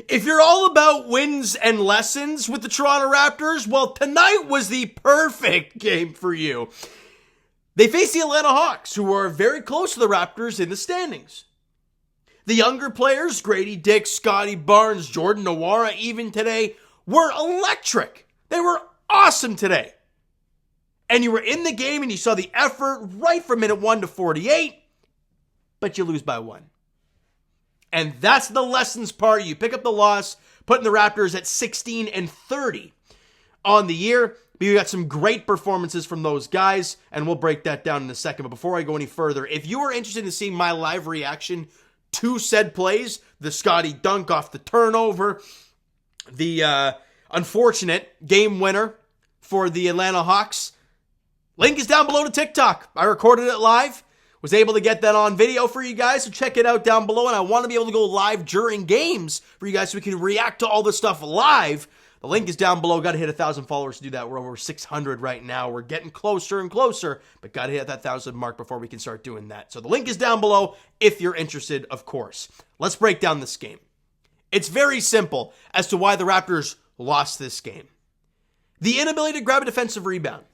If you're all about wins and lessons with the Toronto Raptors, well, tonight was the perfect game for you. They face the Atlanta Hawks, who are very close to the Raptors in the standings. The younger players, Grady Dick, Scotty Barnes, Jordan Nwora, even today, were electric. They were awesome today. And you were in the game and you saw the effort right from minute 1 to 48, but you lose by 1. And that's the lessons part. You pick up the loss, putting the Raptors at 16-30 on the year. But you got some great performances from those guys, and we'll break that down in a second. But before I go any further, if you are interested in seeing my live reaction to said plays, the Scotty dunk off the turnover, the unfortunate game winner for the Atlanta Hawks, link is down below to Tik Tok. I recorded it live, was able to get that on video for you guys, so check it out down below. And I want to be able to go live during games for you guys so we can react to all this stuff live. The link is down below. Got to hit 1,000 followers to do that. We're over 600 right now. We're getting closer and closer, but got to hit that 1,000 mark before we can start doing that. So the link is down below if you're interested, of course. Let's break down this game. It's very simple as to why the Raptors lost this game. The inability to grab a defensive rebound.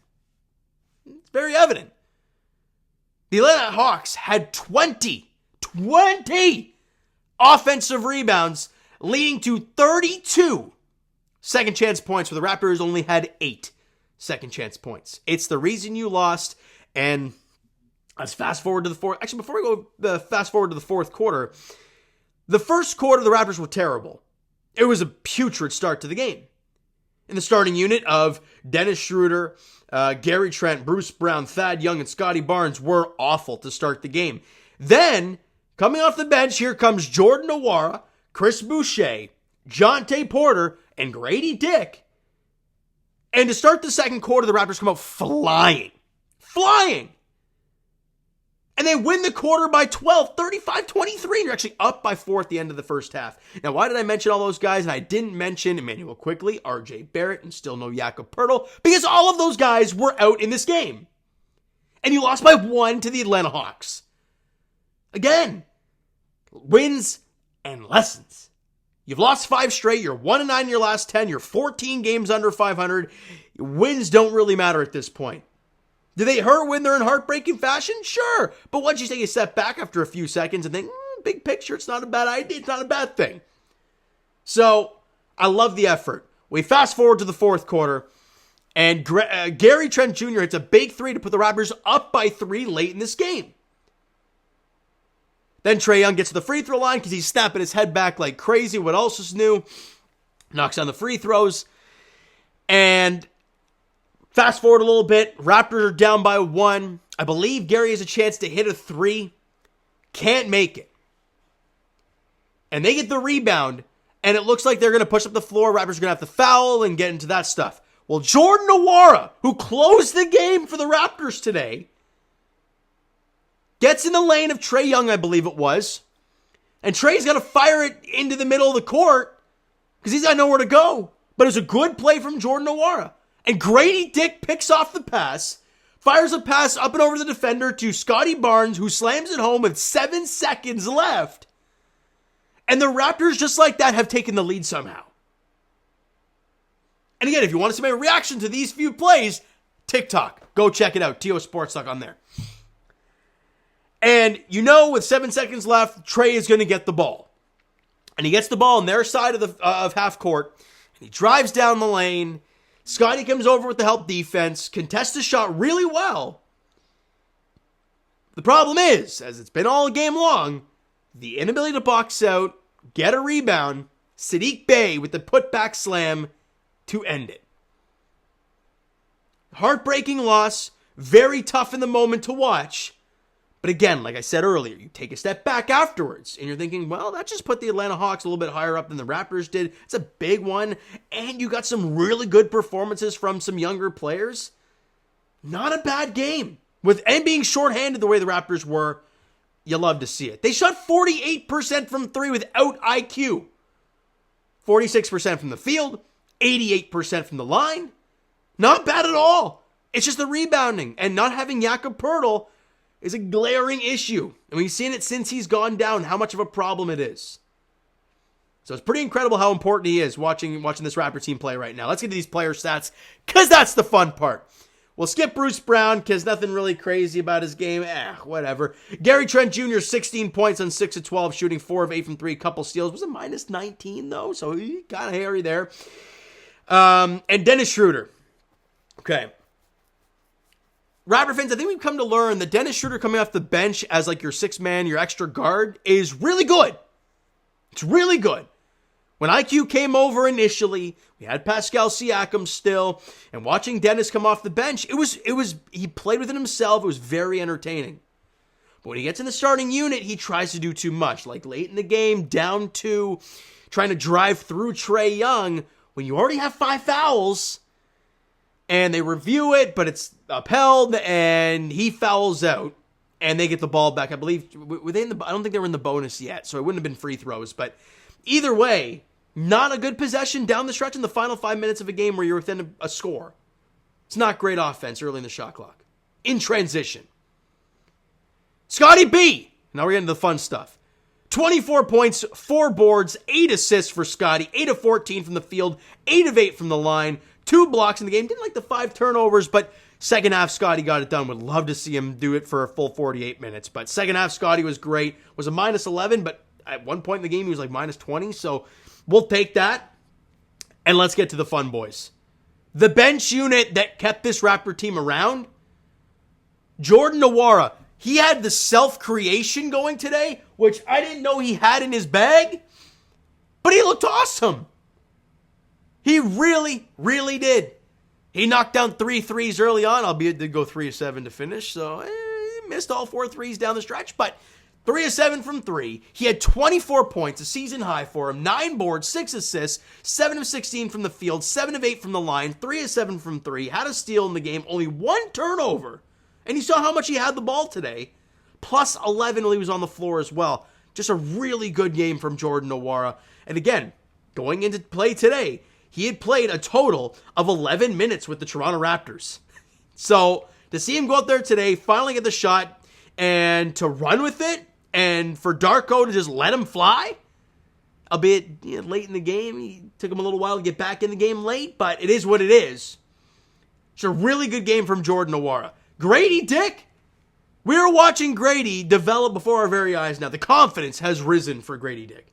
It's very evident. The Atlanta Hawks had 20 offensive rebounds, leading to 32 second chance points, where the Raptors only had 8 second chance points. It's the reason you lost. And let's fast forward to the fourth. Actually, before we go fast forward to the fourth quarter, the first quarter, the Raptors were terrible. It was a putrid start to the game. In the starting unit of Dennis Schroeder, Gary Trent, Bruce Brown, Thad Young, and Scotty Barnes were awful to start the game. Then, coming off the bench, here comes Jordan Nwora, Chris Boucher, Jonte Porter, and Grady Dick. And to start the second quarter, the Raptors come out flying. And they win the quarter by 12, 35-23. And you're actually up by 4 at the end of the first half. Now, why did I mention all those guys? And I didn't mention Emmanuel Quickley, RJ Barrett, and still no Jakob Poeltl, because all of those guys were out in this game. And you lost by 1 to the Atlanta Hawks. Again, wins and lessons. You've lost 5 straight. You're 1-9 in your last 10. You're 14 games under 500. Wins don't really matter at this point. Do they hurt when they're in heartbreaking fashion? Sure. But once you take a step back after a few seconds and think, big picture, it's not a bad idea. It's not a bad thing. So, I love the effort. We fast forward to the fourth quarter, and Gary Trent Jr. hits a big 3 to put the Raptors up by 3 late in this game. Then Trae Young gets to the free throw line because he's snapping his head back like crazy. What else is new? Knocks down the free throws. And fast forward a little bit. Raptors are down by 1. I believe Gary has a chance to hit a 3. Can't make it. And they get the rebound. And it looks like they're going to push up the floor. Raptors are going to have to foul and get into that stuff. Well, Jordan Nwora, who closed the game for the Raptors today, gets in the lane of Trae Young, I believe it was. And Trae's got to fire it into the middle of the court because he's got nowhere to go. But it's a good play from Jordan Nwora. And Grady Dick picks off the pass, fires a pass up and over the defender to Scotty Barnes, who slams it home with 7 seconds left. And the Raptors, just like that, have taken the lead somehow. And again, if you want to see my reaction to these few plays, Tik Tok. Go check it out. TO Sports Talk on there. And you know, with 7 seconds left, Trae is going to get the ball. And he gets the ball on their side of half court. And he drives down the lane. Scotty comes over with the help defense, contests the shot really well. The problem is, as it's been all game long, the inability to box out, get a rebound, Saddiq Bey with the putback slam to end it. Heartbreaking loss, very tough in the moment to watch. But again, like I said earlier, you take a step back afterwards, and you're thinking, well, that just put the Atlanta Hawks a little bit higher up than the Raptors did. It's a big one, and you got some really good performances from some younger players. Not a bad game. And being shorthanded the way the Raptors were, you love to see it. They shot 48% from 3 without IQ. 46% from the field, 88% from the line. Not bad at all. It's just the rebounding, and not having Jakob Poeltl is a glaring issue. And we've seen it since he's gone down, how much of a problem it is. So it's pretty incredible how important he is watching this Raptor team play right now. Let's get to these player stats, because that's the fun part. We'll skip Bruce Brown, because nothing really crazy about his game. Whatever. Gary Trent Jr., 16 points on 6 of 12, shooting 4 of 8 from 3, couple steals. Was a minus 19, though, so he kind of hairy there. And Dennis Schroeder. Okay. Raptor fans, I think we've come to learn that Dennis Schroeder coming off the bench as like your sixth man, your extra guard, is really good. It's really good. When IQ came over initially, we had Pascal Siakam still, and watching Dennis come off the bench, he played within himself. It was very entertaining. But when he gets in the starting unit, he tries to do too much. Like late in the game, down 2, trying to drive through Trae Young, when you already have 5 fouls, and they review it, but it's upheld, and he fouls out, and they get the ball back. I believe, I don't think they were in the bonus yet, so it wouldn't have been free throws, but either way, not a good possession down the stretch in the final 5 minutes of a game where you're within a score. It's not great offense early in the shot clock. In transition. Scotty B. Now we're getting to the fun stuff. 24 points, 4 boards, 8 assists for Scotty, 8 of 14 from the field, 8 of 8 from the line, 2 blocks in the game. Didn't like the 5 turnovers, but second half Scotty got it done. Would love to see him do it for a full 48 minutes. But second half Scotty was great. Was a minus 11, but at one point in the game he was like minus 20, so we'll take that. And let's get to the fun, boys. The bench unit that kept this Raptor team around, Jordan Nwora. He had the self-creation going today, which I didn't know he had in his bag, but he looked awesome. He really, really did. He knocked down 3 threes early on, albeit did go 3 of 7 to finish, so he missed all 4 threes down the stretch, but 3 of 7 from 3. He had 24 points, a season high for him, 9 boards, 6 assists, 7 of 16 from the field, 7 of 8 from the line, 3 of 7 from 3, had a steal in the game, only 1 turnover. And you saw how much he had the ball today, plus 11 while he was on the floor as well. Just a really good game from Jordan Nwora. And again, going into play today, he had played a total of 11 minutes with the Toronto Raptors. So to see him go out there today, finally get the shot, and to run with it, and for Darko to just let him fly, albeit late in the game, he took him a little while to get back in the game late, but it is what it is. It's a really good game from Jordan Nwora. Grady Dick, we are watching Grady develop before our very eyes now. The confidence has risen for Grady Dick.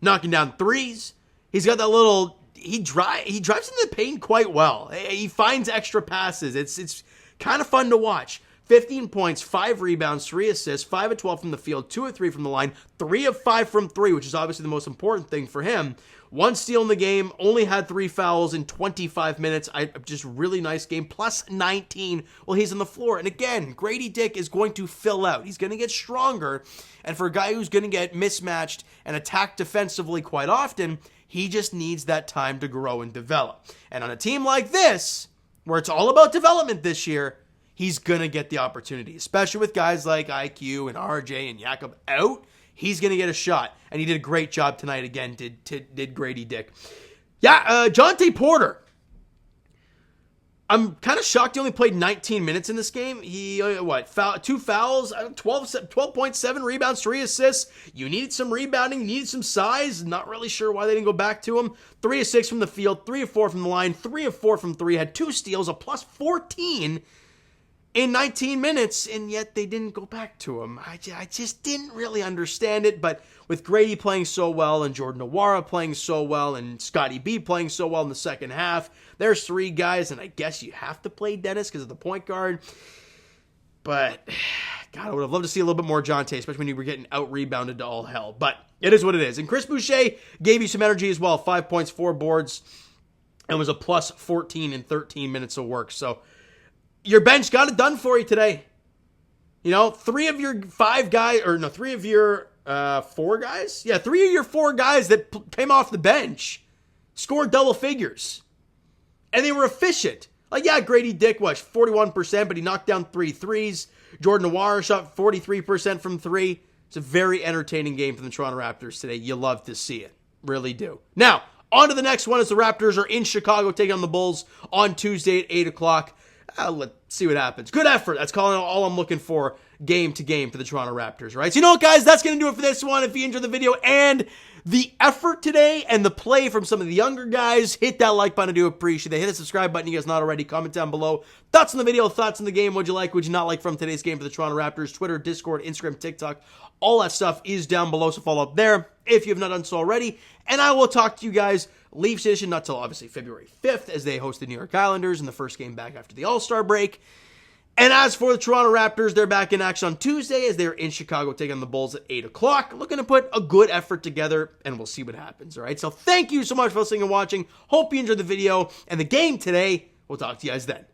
Knocking down threes. He's got that little, he drives into the paint quite well. He finds extra passes. It's kind of fun to watch. 15 points, 5 rebounds, 3 assists, 5 of 12 from the field, 2 of 3 from the line, 3 of 5 from 3, which is obviously the most important thing for him. 1 steal in the game, only had 3 fouls in 25 minutes. Just really nice game, plus 19 while he's on the floor. And again, Grady Dick is going to fill out. He's going to get stronger. And for a guy who's going to get mismatched and attacked defensively quite often, he just needs that time to grow and develop. And on a team like this, where it's all about development this year, he's going to get the opportunity, especially with guys like IQ and RJ and Jakob out. He's going to get a shot, and he did a great job tonight again, did Grady Dick. Yeah, Jonte Porter. I'm kind of shocked he only played 19 minutes in this game. He, 2 fouls, 12.7 rebounds, 3 assists. You needed some rebounding, you needed some size. Not really sure why they didn't go back to him. 3 of 6 from the field, 3 of 4 from the line, 3 of 4 from 3. Had 2 steals, a plus 14 in 19 minutes, and yet they didn't go back to him. I just didn't really understand it, but with Grady playing so well and Jordan Nwora playing so well and Scotty B playing so well in the second half, there's 3 guys, and I guess you have to play Dennis because of the point guard. But, God, I would have loved to see a little bit more Jonte, especially when you were getting out-rebounded to all hell. But it is what it is. And Chris Boucher gave you some energy as well. 5 points, 4 boards, and was a plus 14 in 13 minutes of work. So, your bench got it done for you today. 3 of your 5 guys, or no, 3 of your 4 guys? Yeah, 3 of your 4 guys that came off the bench scored double figures. And they were efficient. Grady Dick was 41%, but he knocked down 3 threes. Jordan Nwora shot 43% from 3. It's a very entertaining game from the Toronto Raptors today. You love to see it. Really do. Now, on to the next one as the Raptors are in Chicago taking on the Bulls on Tuesday at 8 o'clock. Let's see what happens. Good effort. That's all I'm looking for game to game for the Toronto Raptors, right? So you know what, guys? That's going to do it for this one. If you enjoyed the video and the effort today and the play from some of the younger guys, hit that like button. I do appreciate it. Hit the subscribe button. You guys not already. Comment down below. Thoughts on the video, thoughts on the game. What'd you like, what'd you not like from today's game for the Toronto Raptors? Twitter, Discord, Instagram, TikTok. All that stuff is down below, so follow up there if you have not done so already. And I will talk to you guys Leafs edition, not till obviously February 5th as they host the New York Islanders in the first game back after the All-Star break. And as for the Toronto Raptors, they're back in action on Tuesday as they're in Chicago taking on the Bulls at 8 o'clock. Looking to put a good effort together, and we'll see what happens, all right? So thank you so much for listening and watching. Hope you enjoyed the video and the game today. We'll talk to you guys then.